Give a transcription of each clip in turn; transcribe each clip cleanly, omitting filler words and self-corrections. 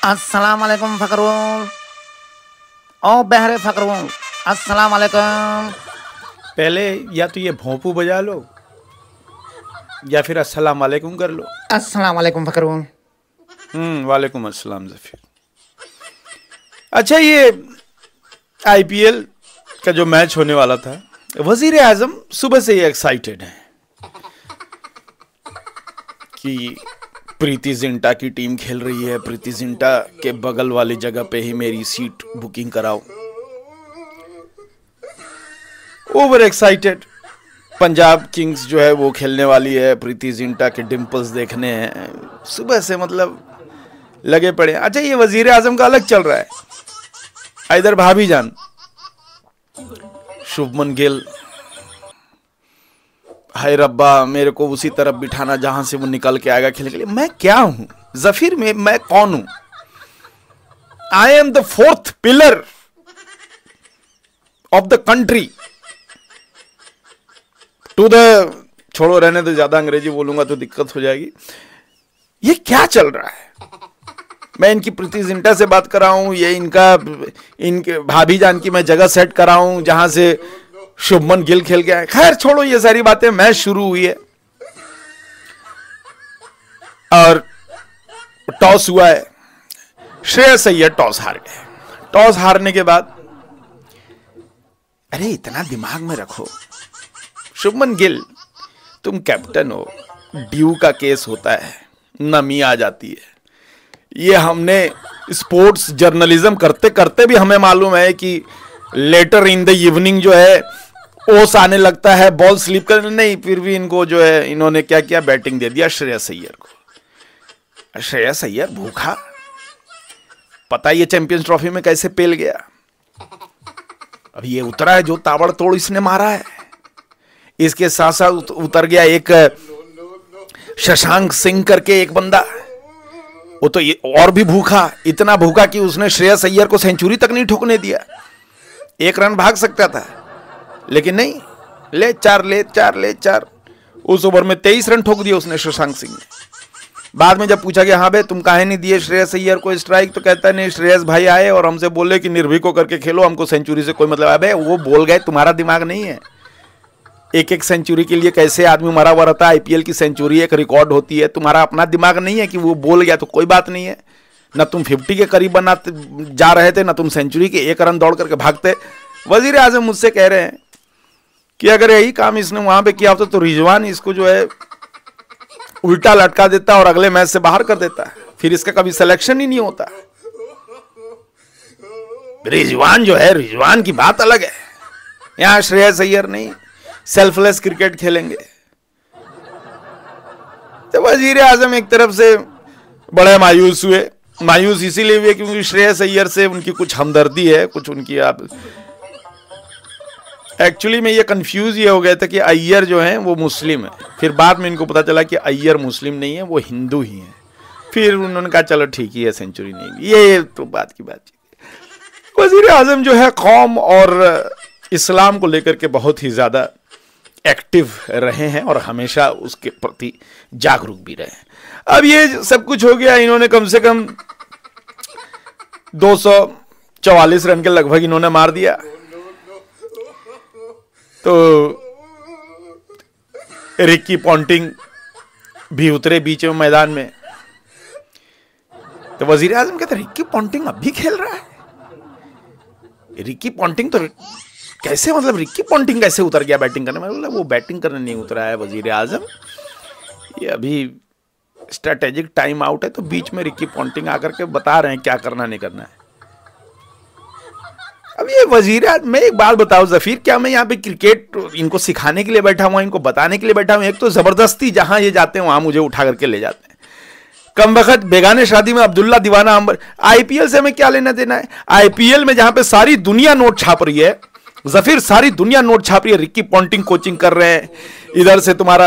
अस्सलाम वालेकुम फकरुल। ओ बहरे फकरुल, अस्सलाम वालेकुम। पहले या तो ये भोंपू बजा लो या फिर अस्सलाम वालेकुम कर लो। अस्सलाम वालेकुम फकरुल। वालेकुम अस्सलाम ज़फीर। अच्छा, ये आईपीएल का जो मैच होने वाला था, वजीर आजम सुबह से ही एक्साइटेड हैं कि प्रीति जिंटा की टीम खेल रही है, प्रीति जिंटा के बगल वाली जगह पे ही मेरी सीट बुकिंग कराओ। Over excited. पंजाब किंग्स जो है वो खेलने वाली है, प्रीति जिंटा के डिम्पल्स देखने हैं, सुबह से मतलब लगे पड़े। अच्छा, ये वजीर आजम का अलग चल रहा है। इधर भाभी जान शुभमन गिल, हाय रब्बा मेरे को उसी तरफ बिठाना जहां से वो निकल के आएगा खेलने के लिए। मैं क्या हूं जफीर, में मैं कौन हूं? I am the fourth pillar of the country to the, छोड़ो रहने तो, ज्यादा अंग्रेजी बोलूंगा तो दिक्कत हो जाएगी। ये क्या चल रहा है? मैं इनकी प्रीति जिंटा से बात कर रहा हूं, ये इनके भाभी जान की मैं जगह सेट कर रहा हूं जहां से शुभमन गिल खेल के आए। खैर छोड़ो ये सारी बातें। मैच शुरू हुई है और टॉस हुआ है। श्रेयस अय्यर टॉस हार गए। टॉस हारने के बाद, अरे इतना दिमाग में रखो, शुभमन गिल तुम कैप्टन हो, ड्यू का केस होता है, नमी आ जाती है। ये हमने स्पोर्ट्स जर्नलिज्म करते करते भी हमें मालूम है कि लेटर इन द इवनिंग जो है ओस आने लगता है, बॉल स्लिप करने नहीं। फिर भी इनको जो है, इन्होंने क्या किया, बैटिंग दे दिया श्रेयस अय्यर को। श्रेयस अय्यर भूखा, पता ये चैंपियंस ट्रॉफी में कैसे पेल गया। अब ये उतरा है जो ताबड़तोड़ इसने मारा है। इसके साथ साथ उतर गया एक शशांक सिंह करके एक बंदा, वो तो और भी भूखा, इतना भूखा कि उसने श्रेयस अय्यर को सेंचुरी तक नहीं ठोकने दिया। 1 रन भाग सकता था लेकिन नहीं, ले चार। उस ओवर में 23 रन ठोक दिए उसने शशांक सिंह ने। बाद में जब पूछा कि हाँ भाई तुम काहे नहीं दिए श्रेयस अय्यर को स्ट्राइक, तो कहता है नहीं, श्रेयस भाई आए और हमसे बोले कि निर्भीक होकर के खेलो, हमको सेंचुरी से कोई मतलब। अबे वो बोल गए, तुम्हारा दिमाग नहीं है। एक सेंचुरी के लिए कैसे आदमी मरा हुआ रहता है। आईपीएल की सेंचुरी एक रिकॉर्ड होती है। तुम्हारा अपना दिमाग नहीं है कि वो बोल गया तो कोई बात नहीं है। ना तुम 50 के करीब बनाते जा रहे थे, ना तुम सेंचुरी के 1 रन दौड़ करके भागते। वजीर आजम मुझसे कह रहे हैं कि अगर यही काम इसने वहां पे किया होता तो रिजवान इसको जो है उल्टा लटका देता और अगले मैच से बाहर कर देता, फिर इसका कभी सिलेक्शन ही नहीं होता। रिजवान जो है, रिजवान की बात अलग है। यहां श्रेयस अय्यर नहीं, सेल्फलेस क्रिकेट खेलेंगे। तो वजीर आजम एक तरफ से बड़े मायूस हुए। मायूस इसीलिए हुए क्योंकि श्रेयस अय्यर से उनकी कुछ हमदर्दी है, कुछ उनकी। आप एक्चुअली में ये कंफ्यूज ये हो गया था कि अय्यर जो है वो मुस्लिम है। फिर बाद में इनको पता चला कि अय्यर मुस्लिम नहीं है, वो हिंदू ही है। फिर उन्होंने कहा चलो ठीक ही है, सेंचुरी नहीं। ये तो बात की बात। वजीर आजम जो है कौम और इस्लाम को लेकर के बहुत ही ज्यादा एक्टिव रहे हैं और हमेशा उसके प्रति जागरूक भी रहे हैं। अब ये सब कुछ हो गया, इन्होंने कम से कम 244 रन के लगभग इन्होंने मार दिया। तो रिकी पॉन्टिंग भी उतरे बीच में मैदान में। तो वजीर आजम कहते रिकी पॉन्टिंग अब भी खेल रहा है। रिकी पॉन्टिंग तो कैसे, मतलब रिकी पॉन्टिंग कैसे उतर गया बैटिंग करने में? मतलब वो बैटिंग करने नहीं उतरा है वजीर आजम, ये अभी स्ट्रेटेजिक टाइम आउट है। तो बीच में रिकी पॉन्टिंग आकर के बता रहे हैं क्या करना नहीं करना है। अब ये वजीर आजम, मैं एक बात बताऊं जफीर, क्या मैं यहाँ पे क्रिकेट इनको सिखाने के लिए बैठा हुआ, इनको बताने के लिए बैठा हूँ? एक तो जबरदस्ती जहां ये जाते हैं वहां मुझे उठा करके ले जाते हैं। कम वक्त बेगाने शादी में अब्दुल्ला दीवाना अंबर। आईपीएल से हमें क्या लेना देना है? आईपीएल में जहां पे सारी दुनिया नोट छाप रही है जफीर, सारी दुनिया नोट छाप रही है, रिकी पॉन्टिंग कोचिंग कर रहे हैं, इधर से तुम्हारा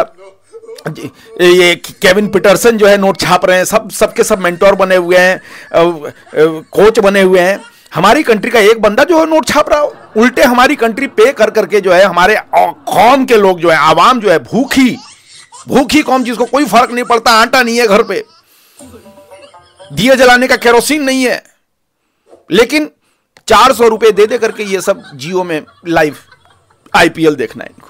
ये केविन पीटरसन जो है नोट छाप रहे हैं, सबके सब मेंटोर बने हुए हैं, कोच बने हुए हैं। हमारी कंट्री का एक बंदा जो है नोट छाप रहा हो। उल्टे हमारी कंट्री पे कर करके जो है हमारे कौम के लोग जो है, आवाम जो है, भूखी कौम जिसको कोई फर्क नहीं पड़ता, आटा नहीं है घर पे, दिए जलाने का केरोसिन नहीं है, लेकिन 400 रुपए दे दे करके ये सब जियो में लाइव आईपीएल देखना है इनको।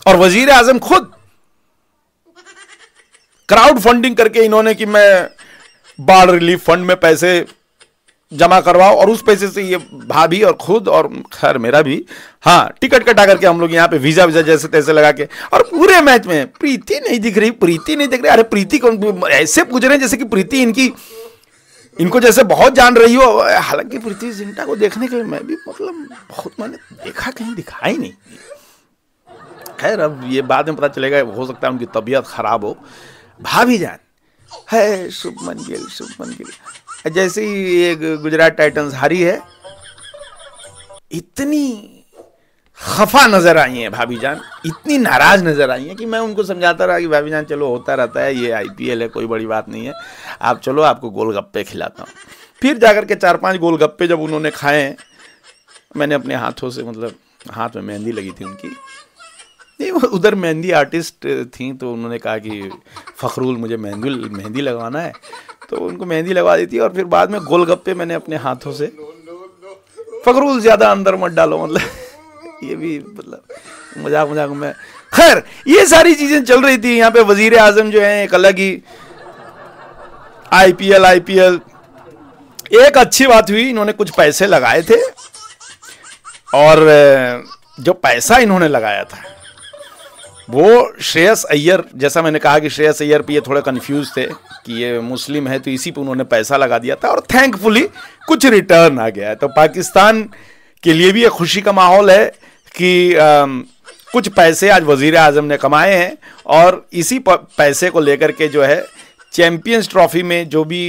और वजीर आजम खुद क्राउड फंडिंग करके इन्होंने कि मैं बाढ़ रिलीफ फंड में पैसे जमा करवाओ, और उस पैसे से ये भाभी और खुद और खैर मेरा भी, हाँ, टिकट कटा करके हम लोग यहाँ पे वीजा वीजा जैसे तैसे लगा के, और पूरे मैच में प्रीति नहीं दिख रही, प्रीति नहीं दिख रही। अरे प्रीति कौन, ऐसे पूछ रहे हैं जैसे कि प्रीति इनको जैसे बहुत जान रही हो। हालांकि प्रीति जिंटा को देखने के लिए मैं भी मतलब बहुत मैंने देखा, कहीं दिखा ही नहीं। खैर अब ये बाद में पता चलेगा, हो सकता है उनकी तबीयत खराब हो। भाभी जान है शुभमन गिल, जैसे ही ये गुजरात टाइटंस हारी है, इतनी खफा नजर आई है भाभी जान, इतनी नाराज नजर आई है कि मैं उनको समझाता रहा कि भाभी जान चलो होता रहता है, ये आईपीएल है, कोई बड़ी बात नहीं है, आप चलो आपको गोलगप्पे खिलाता हूँ। फिर जाकर के 4-5 गोलगप्पे जब उन्होंने खाए, मैंने अपने हाथों से, मतलब हाथ में मेहंदी लगी थी उनकी, उधर मेहंदी आर्टिस्ट थी, तो उन्होंने कहा कि फखरुल मुझे मेहंदी लगवाना है, तो उनको मेहंदी लगवा दी थी। और फिर बाद में गोलगप्पे मैंने अपने हाथों से, फखरुल ज्यादा अंदर मत डालो, मतलब ये भी मतलब मजाक में। खैर ये सारी चीजें चल रही थी यहाँ पे। वजीर आजम जो है एक अलग ही आईपीएल एक अच्छी बात हुई, इन्होंने कुछ पैसे लगाए थे, और जो पैसा इन्होंने लगाया था वो श्रेयस अय्यर, जैसा मैंने कहा कि श्रेयस अय्यर पे ये थोड़े कंफ्यूज थे कि ये मुस्लिम है, तो इसी पे उन्होंने पैसा लगा दिया था, और थैंकफुली कुछ रिटर्न आ गया है। तो पाकिस्तान के लिए भी एक खुशी का माहौल है कि कुछ पैसे आज वजीर आजम ने कमाए हैं, और इसी पैसे को लेकर के जो है चैंपियंस ट्रॉफी में जो भी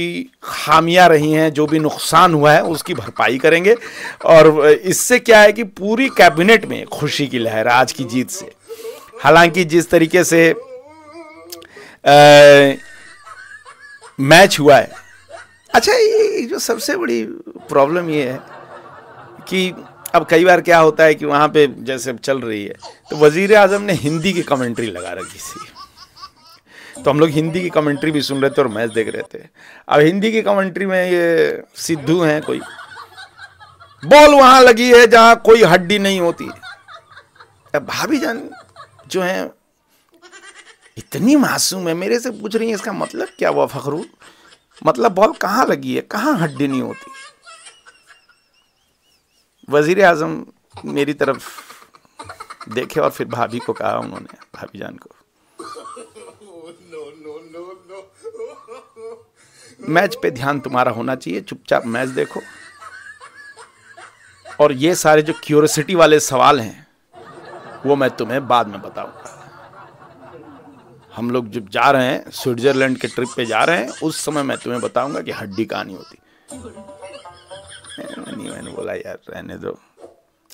खामियां रही हैं, जो भी नुकसान हुआ है, उसकी भरपाई करेंगे। और इससे क्या है कि पूरी कैबिनेट में खुशी की लहर आज की जीत से। हालांकि जिस तरीके से मैच हुआ है, अच्छा ये जो सबसे बड़ी प्रॉब्लम ये है कि अब कई बार क्या होता है कि वहाँ पे जैसे चल रही है, तो वजीर आजम ने हिंदी की कमेंट्री लगा रखी थी, तो हम लोग हिंदी की कमेंट्री भी सुन रहे थे और मैच देख रहे थे। अब हिंदी की कमेंट्री में ये सिद्धू हैं, कोई बॉल वहाँ लगी है जहाँ कोई हड्डी नहीं होती। अब भाभी जान जो है इतनी मासूम है, मेरे से पूछ रही है इसका मतलब क्या हुआ फखरू, मतलब बॉल कहाँ लगी है, कहाँ हड्डी नहीं होती। वजीर आजम मेरी तरफ देखे और फिर भाभी को कहा उन्होंने, भाभी जान को, मैच पे ध्यान तुम्हारा होना चाहिए, चुपचाप मैच देखो, और ये सारे जो क्यूरियोसिटी वाले सवाल हैं वो मैं तुम्हें बाद में बताऊंगा। हम लोग जब जा रहे हैं स्विट्जरलैंड के ट्रिप पे जा रहे हैं, उस समय मैं तुम्हें बताऊंगा कि हड्डी कहाँ नहीं होती। मैंने बोला यार रहने दो।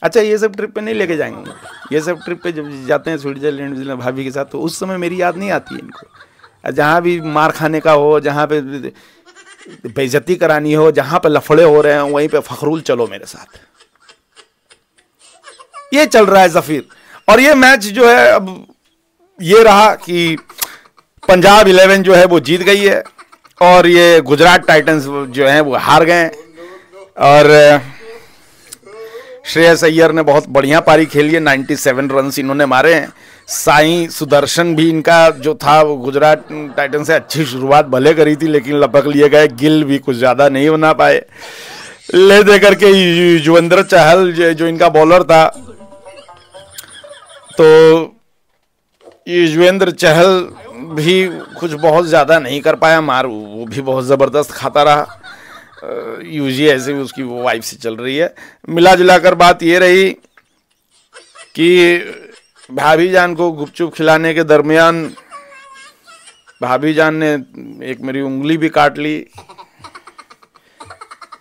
अच्छा ये सब ट्रिप पे नहीं लेके जाएंगे, ये सब ट्रिप पे जब जाते हैं स्विट्जरलैंड भाभी के साथ, तो उस समय मेरी याद नहीं आती है इनको। जहाँ भी मार खाने का हो, जहाँ पे बेइज्जती करानी हो, जहाँ पे लफड़े हो रहे हैं, वहीं पे फखरुल चलो मेरे साथ। ये चल रहा है जफीर। और ये मैच जो है अब ये रहा कि पंजाब 11 जो है वो जीत गई है, और ये गुजरात टाइटंस जो है वो हार गए। और श्रेयस अय्यर ने बहुत बढ़िया पारी खेली है, 97 रन इन्होंने मारे हैं। साई सुदर्शन भी इनका जो था वो गुजरात टाइटंस से अच्छी शुरुआत भले करी थी, लेकिन लपक लिए गए। गिल भी कुछ ज़्यादा नहीं बना पाए, ले दे करके युजवेंद्र चहल जो इनका बॉलर था, तो युजवेंद्र चहल भी कुछ बहुत ज़्यादा नहीं कर पाया, मार वो भी बहुत ज़बरदस्त खाता रहा। यूजी ऐसे भी उसकी वो वाइफ से चल रही है। मिला जुलाकर बात ये रही कि भाभी जान को गुपचुप खिलाने के दरमियान भाभी जान ने एक मेरी उंगली भी काट ली।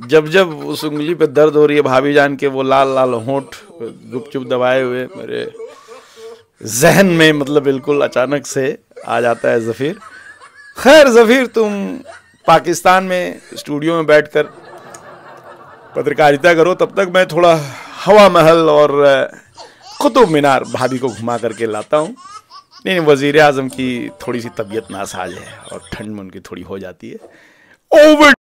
जब जब उस उंगली पे दर्द हो रही है भाभी जान के, वो लाल लाल होंठ गुपचुप दबाए हुए मेरे जहन में मतलब बिल्कुल अचानक से आ जाता है जफीर। खैर जफीर, तुम पाकिस्तान में स्टूडियो में बैठकर पत्रकारिता करो, तब तक मैं थोड़ा हवा महल और कुतुब मीनार भाभी को घुमा करके लाता हूँ। नहीं, वजीर आजम की थोड़ी सी तबीयत नासाज है और ठंड में उनकी थोड़ी हो जाती है।